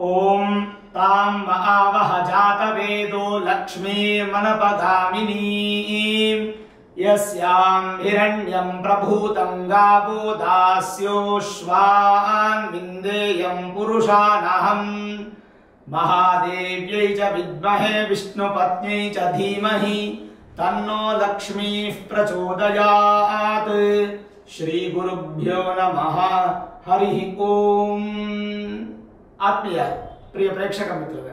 ओम तां महावह जातवेदो लक्ष्मीर्मनपगामिनी यस्यां हिरण्यं प्रभूतं गावो दास्योश्वान् विन्देयं पुरुषानहं महादेव्यै च विद्महे विष्णुपत्न्यै च धीमहि तन्नो लक्ष्मीः प्रचोदयात्। श्री गुरुभ्यो नमः। हरि ओम। ಆತ್ಮೀಯ ಪ್ರಿಯ ಪ್ರೇಕ್ಷಕ ಮಿತ್ರರೇ,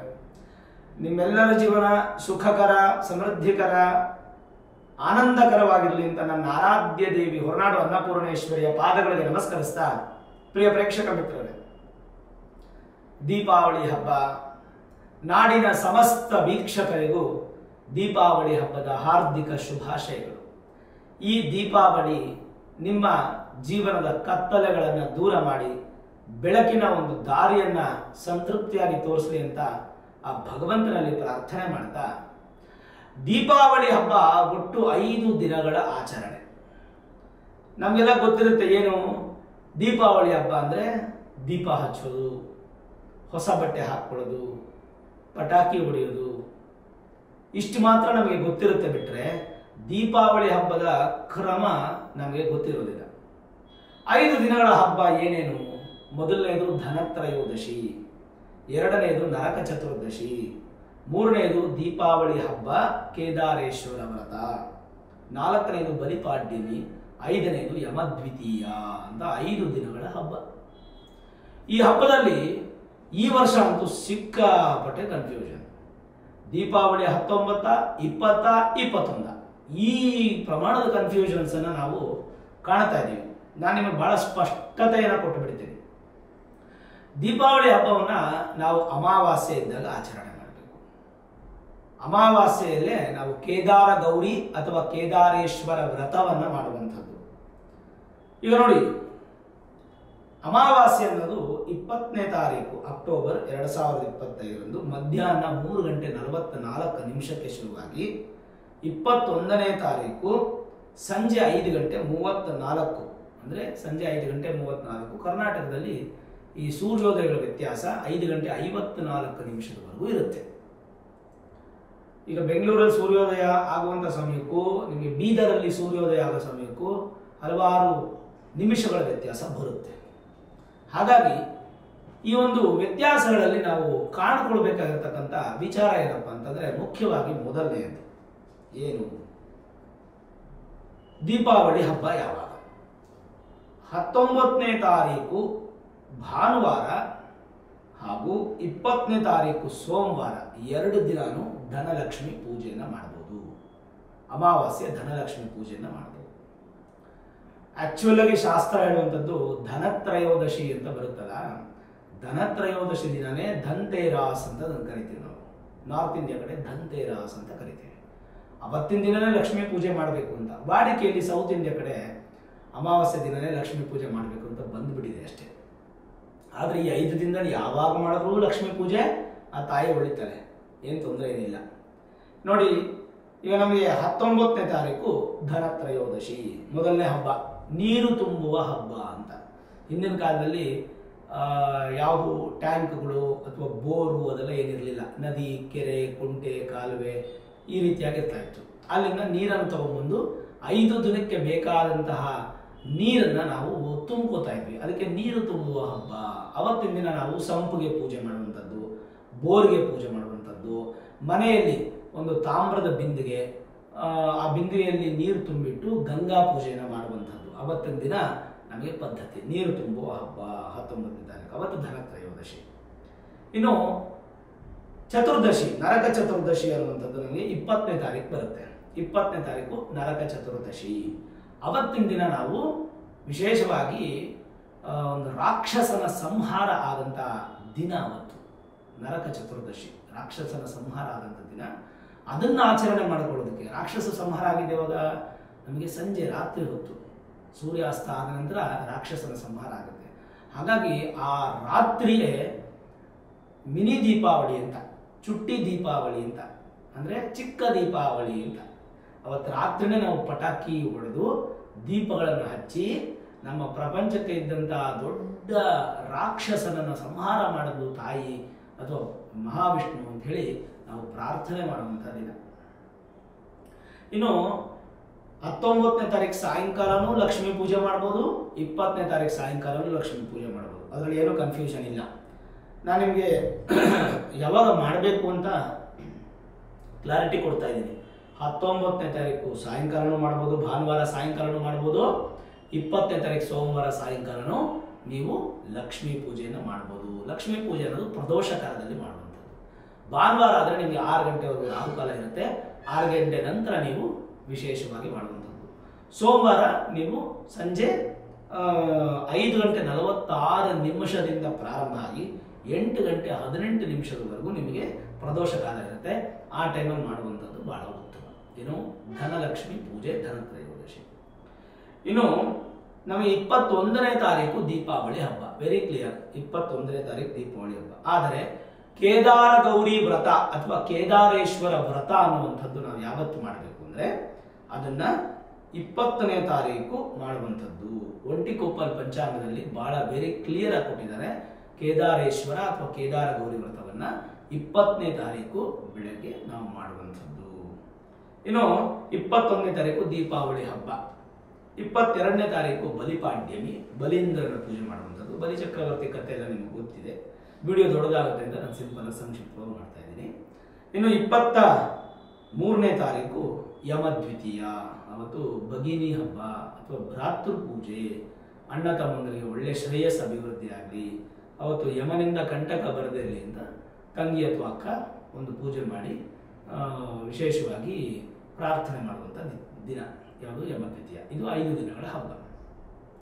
ನಿಮ್ಮೆಲ್ಲರ ಜೀವನ ಸುಖಕರ, ಸಮೃದ್ಧಿಕರ, ಆನಂದಕರವಾಗಿರಲಿ ಅಂತ ನನ್ನ ಆರಾಧ್ಯ ದೇವಿ ಹೊರನಾಡು ಅನ್ನಪೂರ್ಣೇಶ್ವರಿಯ ಪಾದಗಳಿಗೆ ನಮಸ್ಕರಿಸ್ತಾ, ಪ್ರಿಯ ಪ್ರೇಕ್ಷಕ ಮಿತ್ರರೇ, ದೀಪಾವಳಿ ಹಬ್ಬ ನಾಡಿನ ಸಮಸ್ತ ವೀಕ್ಷಕರಿಗೂ ದೀಪಾವಳಿ ಹಬ್ಬದ ಹಾರ್ದಿಕ ಶುಭಾಶಯಗಳು. ಈ ದೀಪಾವಳಿ ನಿಮ್ಮ ಜೀವನದ ಕತ್ತಲೆಗಳನ್ನು ದೂರ ಮಾಡಿ ಬೆಳಕಿನ ಒಂದು ದಾರಿಯನ್ನ ಸಂತೃಪ್ತಿಯಾಗಿ ತೋರಿಸಲಿ ಅಂತ ಆ ಭಗವಂತನಲ್ಲಿ ಪ್ರಾರ್ಥನೆ ಮಾಡ್ತಾ, ದೀಪಾವಳಿ ಹಬ್ಬ ಒಟ್ಟು 5 ದಿನಗಳ ಆಚರಣೆ. ನಮಗೆಲ್ಲ ಗೊತ್ತಿರುತ್ತೆ ಏನು ದೀಪಾವಳಿ ಹಬ್ಬ ಅಂದ್ರೆ ದೀಪ ಹಚ್ಚೋದು, ಹೊಸ ಬಟ್ಟೆ ಹಾಕೊಳ್ಳೋದು, ಪಟಾಕಿ ಹೊಡೆಯೋದು, ಇಷ್ಟು ಮಾತ್ರ ನಮಗೆ ಗೊತ್ತಿರುತ್ತೆ. ಬಿಟ್ರೆ ದೀಪಾವಳಿ ಹಬ್ಬದ ಕ್ರಮ ನಮಗೆ ಗೊತ್ತಿರೋದಿಲ್ಲ. 5 ದಿನಗಳ ಹಬ್ಬ ಏನೇನು? ಮೊದಲನೇದು ಧನತ್ರಯೋದಶಿ, ಎರಡನೇದು ನರಕ ಚತುರ್ದಶಿ, ಮೂರನೇದು ದೀಪಾವಳಿ ಹಬ್ಬ ಕೇದಾರೇಶ್ವರ ವ್ರತ, ನಾಲ್ಕನೇದು ಬಲಿಪಾಡ್ಯಮಿ, ಐದನೇದು ಯಮದ್ವಿತೀಯ ಅಂತ 5 ದಿನಗಳ ಹಬ್ಬ. ಈ ಹಬ್ಬದಲ್ಲಿ ಈ ವರ್ಷ ಅಂತೂ ಸಿಕ್ಕಾಪಟ್ಟೆ ಕನ್ಫ್ಯೂಷನ್. ದೀಪಾವಳಿ 19, 20, 21 ಈ ಪ್ರಮಾಣದ ಕನ್ಫ್ಯೂಷನ್ಸ್ ಅನ್ನ ನಾವು ಕಾಣ್ತಾ ಇದ್ದೀವಿ. ನಾನು ನಿಮಗೆ ಬಹಳ ಸ್ಪಷ್ಟತೆಯನ್ನು ಕೊಟ್ಟು ಬಿಡ್ತೀನಿ. ದೀಪಾವಳಿ ಹಬ್ಬವನ್ನ ನಾವು ಅಮಾವಾಸ್ಯೆ ಇದ್ದಾಗ ಆಚರಣೆ ಮಾಡಬೇಕು. ಅಮಾವಾಸ್ಯೆಯಲ್ಲೇ ನಾವು ಕೇದಾರ ಗೌರಿ ಅಥವಾ ಕೇದಾರೇಶ್ವರ ವ್ರತವನ್ನ ಮಾಡುವಂಥದ್ದು. ಈಗ ನೋಡಿ, ಅಮಾವಾಸ್ಯೆ ಅನ್ನೋದು 20ನೇ ತಾರೀಕು ಅಕ್ಟೋಬರ್ 2025 ಮಧ್ಯಾಹ್ನ 3:44 ಶುರುವಾಗಿ 21ನೇ ತಾರೀಕು ಸಂಜೆ 5:34 ಅಂದ್ರೆ ಸಂಜೆ 5:34 ಕರ್ನಾಟಕದಲ್ಲಿ ಈ ಸೂರ್ಯೋದಯಗಳ ವ್ಯತ್ಯಾಸ 5:54 ಇರುತ್ತೆ. ಈಗ ಬೆಂಗಳೂರಲ್ಲಿ ಸೂರ್ಯೋದಯ ಆಗುವಂತ ಸಮಯಕ್ಕೂ ನಿಮಗೆ ಬೀದರಲ್ಲಿ ಸೂರ್ಯೋದಯ ಆಗೋ ಸಮಯಕ್ಕೂ ಹಲವಾರು ನಿಮಿಷಗಳ ವ್ಯತ್ಯಾಸ ಬರುತ್ತೆ. ಹಾಗಾಗಿ ಈ ಒಂದು ವ್ಯತ್ಯಾಸಗಳಲ್ಲಿ ನಾವು ಕಾಣ್ಕೊಳ್ಬೇಕಾಗಿರ್ತಕ್ಕಂಥ ವಿಚಾರ ಏನಪ್ಪಾ ಅಂತಂದ್ರೆ, ಮುಖ್ಯವಾಗಿ ಮೊದಲನೆಯದು ಏನು, ದೀಪಾವಳಿ ಹಬ್ಬ ಯಾವಾಗ? 19ನೇ ತಾರೀಕು ಭಾನುವಾರ ಹಾಗೂ 20ನೇ ತಾರೀಕು ಸೋಮವಾರ 2 ದಿನಾನು ಧನಲಕ್ಷ್ಮಿ ಪೂಜೆಯನ್ನ ಮಾಡಬಹುದು. ಅಮಾವಾಸ್ಯೆ ಧನಲಕ್ಷ್ಮಿ ಪೂಜೆಯನ್ನ ಮಾಡಬಹುದು. ಆಕ್ಚುಲ್ ಆಗಿ ಶಾಸ್ತ್ರ ಹೇಳುವಂಥದ್ದು ಧನತ್ರಯೋದಶಿ ಅಂತ ಬರುತ್ತಲ್ಲ, ಧನತ್ರಯೋದಶಿ ದಿನನೇ ಧನ್ತೇರಾಸ್ ಅಂತ ಕರಿತೀವಿ ನಾವು. ನಾರ್ತ್ ಇಂಡಿಯಾ ಕಡೆ ಧನ್ತೇರಾಸ್ ಅಂತ ಕರಿತೀವಿ. ಅವತ್ತಿನ ದಿನನೇ ಲಕ್ಷ್ಮೀ ಪೂಜೆ ಮಾಡಬೇಕು ಅಂತ. ವಾಡಿಕೆಯಲ್ಲಿ ಸೌತ್ ಇಂಡಿಯಾ ಕಡೆ ಅಮಾವಾಸ್ಯೆ ದಿನನೇ ಲಕ್ಷ್ಮೀ ಪೂಜೆ ಮಾಡಬೇಕು ಅಂತ ಬಂದ್ಬಿಟ್ಟಿದೆ ಅಷ್ಟೇ. ಆದ್ರೆ ಈ 5 ದಿನದಲ್ಲಿ ಯಾವಾಗ ಮಾಡಿದ್ರು ಲಕ್ಷ್ಮೀ ಪೂಜೆ ಆ ತಾಯಿ ಹೊಳಿತಾಳೆ, ಏನು ತೊಂದರೆ ಏನಿಲ್ಲ. ನೋಡಿ, ಈಗ ನಮಗೆ 19ನೇ ತಾರೀಕು ಧನತ್ರಯೋದಶಿ, ಮೊದಲನೇ ಹಬ್ಬ, ನೀರು ತುಂಬುವ ಹಬ್ಬ ಅಂತ. ಹಿಂದಿನ ಕಾಲದಲ್ಲಿ ಯಾವುದು ಟ್ಯಾಂಕ್ಗಳು ಅಥವಾ ಬೋರು ಅದೆಲ್ಲ ಏನಿರಲಿಲ್ಲ. ನದಿ, ಕೆರೆ, ಕುಂಟೆ, ಕಾಲುವೆ ಈ ರೀತಿಯಾಗಿರ್ತಾ ಇತ್ತು. ಅಲ್ಲಿಂದ ನೀರನ್ನು ತಗೊಂಡ್ಬಂದು 5 ದಿನಕ್ಕೆ ಬೇಕಾದಂತಹ ನೀರನ್ನ ನಾವು ತುಂಬ್ಕೋತಾ ಇದ್ವಿ. ಅದಕ್ಕೆ ನೀರು ತುಂಬುವ ಹಬ್ಬ. ಅವತ್ತಿನ ದಿನ ನಾವು ಸಂಪಿಗೆ ಪೂಜೆ ಮಾಡುವಂಥದ್ದು, ಬೋರ್ಗೆ ಪೂಜೆ ಮಾಡುವಂಥದ್ದು, ಮನೆಯಲ್ಲಿ ಒಂದು ತಾಮ್ರದ ಬಿಂದಿಗೆ, ಆ ಬಿಂದಿಗೆಯಲ್ಲಿ ನೀರು ತುಂಬಿಟ್ಟು ಗಂಗಾ ಪೂಜೆಯನ್ನು ಮಾಡುವಂಥದ್ದು ಅವತ್ತಿನ ದಿನ ನಮಗೆ ಪದ್ಧತಿ. ನೀರು ತುಂಬುವ ಹಬ್ಬ 19ನೇ ತಾರೀಕು, ಅವತ್ತು ಧನತ್ರಯೋದಶಿ. ಇನ್ನು ಚತುರ್ದಶಿ, ನರಕ ಚತುರ್ದಶಿ ಅನ್ನುವಂಥದ್ದು ನಮಗೆ 20ನೇ ತಾರೀಕು ಬರುತ್ತೆ. 20ನೇ ತಾರೀಕು ನರಕ ಚತುರ್ದಶಿ. ಅವತ್ತಿನ ದಿನ ನಾವು ವಿಶೇಷವಾಗಿ ಒಂದು ರಾಕ್ಷಸನ ಸಂಹಾರ ಆದಂಥ ದಿನ. ಅವತ್ತು ನರಕ ಚತುರ್ದಶಿ, ರಾಕ್ಷಸನ ಸಂಹಾರ ಆದಂಥ ದಿನ. ಅದನ್ನು ಆಚರಣೆ ಮಾಡಿಕೊಳ್ಳೋದಕ್ಕೆ, ರಾಕ್ಷಸ ಸಂಹಾರ ಆಗಿದೆ ಇವಾಗ ನಮಗೆ ಸಂಜೆ ರಾತ್ರಿ ಹೊತ್ತು ಸೂರ್ಯಾಸ್ತ ಆದ ನಂತರ ರಾಕ್ಷಸನ ಸಂಹಾರ ಆಗುತ್ತೆ. ಹಾಗಾಗಿ ಆ ರಾತ್ರಿಯೇ ಮಿನಿ ದೀಪಾವಳಿ ಅಂತ, ಚುಟ್ಟಿ ದೀಪಾವಳಿ ಅಂತ, ಅಂದ್ರೆ ಚಿಕ್ಕ ದೀಪಾವಳಿ ಅಂತ. ಅವತ್ತು ರಾತ್ರಿನೇ ನಾವು ಪಟಾಕಿ ಹೊಡೆದು ದೀಪಗಳನ್ನು ಹಚ್ಚಿ ನಮ್ಮ ಪ್ರಪಂಚಕ್ಕೆ ಇದ್ದಂತಹ ದೊಡ್ಡ ರಾಕ್ಷಸನನ್ನು ಸಂಹಾರ ಮಾಡಲು ತಾಯಿ ಅಥವಾ ಮಹಾವಿಷ್ಣು ಅಂತ ಹೇಳಿ ನಾವು ಪ್ರಾರ್ಥನೆ ಮಾಡುವಂಥ ದಿನ. ಇನ್ನು 19ನೇ ತಾರೀಕು ಸಾಯಂಕಾಲನೂ ಲಕ್ಷ್ಮೀ ಪೂಜೆ ಮಾಡ್ಬೋದು, 20ನೇ ತಾರೀಕು ಸಾಯಂಕಾಲನೂ ಲಕ್ಷ್ಮೀ ಪೂಜೆ ಮಾಡ್ಬೋದು. ಅದರಲ್ಲಿ ಏನೂ ಕನ್ಫ್ಯೂಷನ್ ಇಲ್ಲ. ನಾನು ನಿಮಗೆ ಯಾವಾಗ ಮಾಡಬೇಕು ಅಂತ ಕ್ಲಾರಿಟಿ ಕೊಡ್ತಾ ಇದ್ದೀನಿ. 19ನೇ ತಾರೀಕು ಸಾಯಂಕಾಲನೂ ಮಾಡ್ಬೋದು, ಭಾನುವಾರ ಸಾಯಂಕಾಲನೂ ಮಾಡ್ಬೋದು, 20ನೇ ತಾರೀಕು ಸೋಮವಾರ ಸಾಯಂಕಾಲನೂ ನೀವು ಲಕ್ಷ್ಮೀ ಪೂಜೆಯನ್ನು ಮಾಡ್ಬೋದು. ಲಕ್ಷ್ಮೀ ಪೂಜೆ ಅನ್ನೋದು ಪ್ರದೋಷ ಕಾಲದಲ್ಲಿ ಮಾಡುವಂಥದ್ದು. ಭಾನುವಾರ ಆದರೆ ನಿಮಗೆ 6 ಗಂಟೆವರೆಗೂ ರಾಹುಕಾಲ ಇರುತ್ತೆ, 6 ಗಂಟೆ ನಂತರ ನೀವು ವಿಶೇಷವಾಗಿ ಮಾಡುವಂಥದ್ದು. ಸೋಮವಾರ ನೀವು ಸಂಜೆ 5:46 ಪ್ರಾರಂಭ ಆಗಿ 8:18 ನಿಮಗೆ ಪ್ರದೋಷ ಕಾಲ ಇರುತ್ತೆ. ಆ ಟೈಮಲ್ಲಿ ಮಾಡುವಂಥದ್ದು ಬಹಳ ಉತ್ತಮ. ಏನು ಧನಲಕ್ಷ್ಮಿ ಪೂಜೆ, ಧನತ್ರಯೋದಶಿ. ಇನ್ನು ನಮಗೆ 21ನೇ ತಾರೀಕು ದೀಪಾವಳಿ ಹಬ್ಬ. ವೆರಿ ಕ್ಲಿಯರ್, 21ನೇ ತಾರೀಕು ದೀಪಾವಳಿ ಹಬ್ಬ. ಆದರೆ ಕೇದಾರ ಗೌರಿ ವ್ರತ ಅಥವಾ ಕೇದಾರೇಶ್ವರ ವ್ರತ ಅನ್ನುವಂಥದ್ದು ನಾವು ಯಾವತ್ತು ಮಾಡಬೇಕು ಅಂದರೆ ಅದನ್ನ 20ನೇ ತಾರೀಕು ಮಾಡುವಂಥದ್ದು. ಒಂಟಿಕೊಪ್ಪಲ್ ಪಂಚಾಂಗದಲ್ಲಿ ಬಹಳ ವೆರಿ ಕ್ಲಿಯರ್ ಆಗಿ ಕೊಟ್ಟಿದ್ದಾರೆ. ಕೇದಾರೇಶ್ವರ ಅಥವಾ ಕೇದಾರ ಗೌರಿ ವ್ರತವನ್ನ 20ನೇ ತಾರೀಕು ಬೆಳಗ್ಗೆ ನಾವು ಮಾಡುವಂಥದ್ದು. ಇನ್ನು 21ನೇ ತಾರೀಕು ದೀಪಾವಳಿ ಹಬ್ಬ. 22ನೇ ತಾರೀಕು ಬಲಿಪಾಡ್ಯಮಿ, ಬಲೀಂದ್ರನ ಪೂಜೆ ಮಾಡುವಂಥದ್ದು. ಬಲಿಚಕ್ರವರ್ತಿ ಕಥೆ ಎಲ್ಲ ನಿಮ್ಗೆ ಗೊತ್ತಿದೆ. ವಿಡಿಯೋ ದೊಡ್ಡದಾಗುತ್ತೆ ಅಂತ ನಾನು ಸಿಂಪಲ್ ಸಂಕ್ಷಿಪ್ತವಾಗಿ ಮಾಡ್ತಾ ಇದ್ದೀನಿ. ಇನ್ನು 23ನೇ ತಾರೀಕು ಯಮದ್ವಿತೀಯ. ಅವತ್ತು ಭಗಿನಿ ಹಬ್ಬ ಅಥವಾ ಭ್ರಾತೃ ಪೂಜೆ. ಅಣ್ಣ ತಮ್ಮಂದರಿಗೆ ಒಳ್ಳೆ ಶ್ರೇಯಸ್ ಅಭಿವೃದ್ಧಿ ಆಗಲಿ, ಅವತ್ತು ಯಮನಿಂದ ಕಂಟಕ ಬರದಿರಲಿ ಅಂತ ತಂಗಿ ಅಥವಾ ಅಕ್ಕ ಒಂದು ಪೂಜೆ ಮಾಡಿ ವಿಶೇಷವಾಗಿ ಪ್ರಾರ್ಥನೆ ಮಾಡುವಂಥ ದಿನ ಯಾವುದು ಯಮದ್ವಿತೀಯ. ಇದು 5 ದಿನಗಳ ಹಬ್ಬ.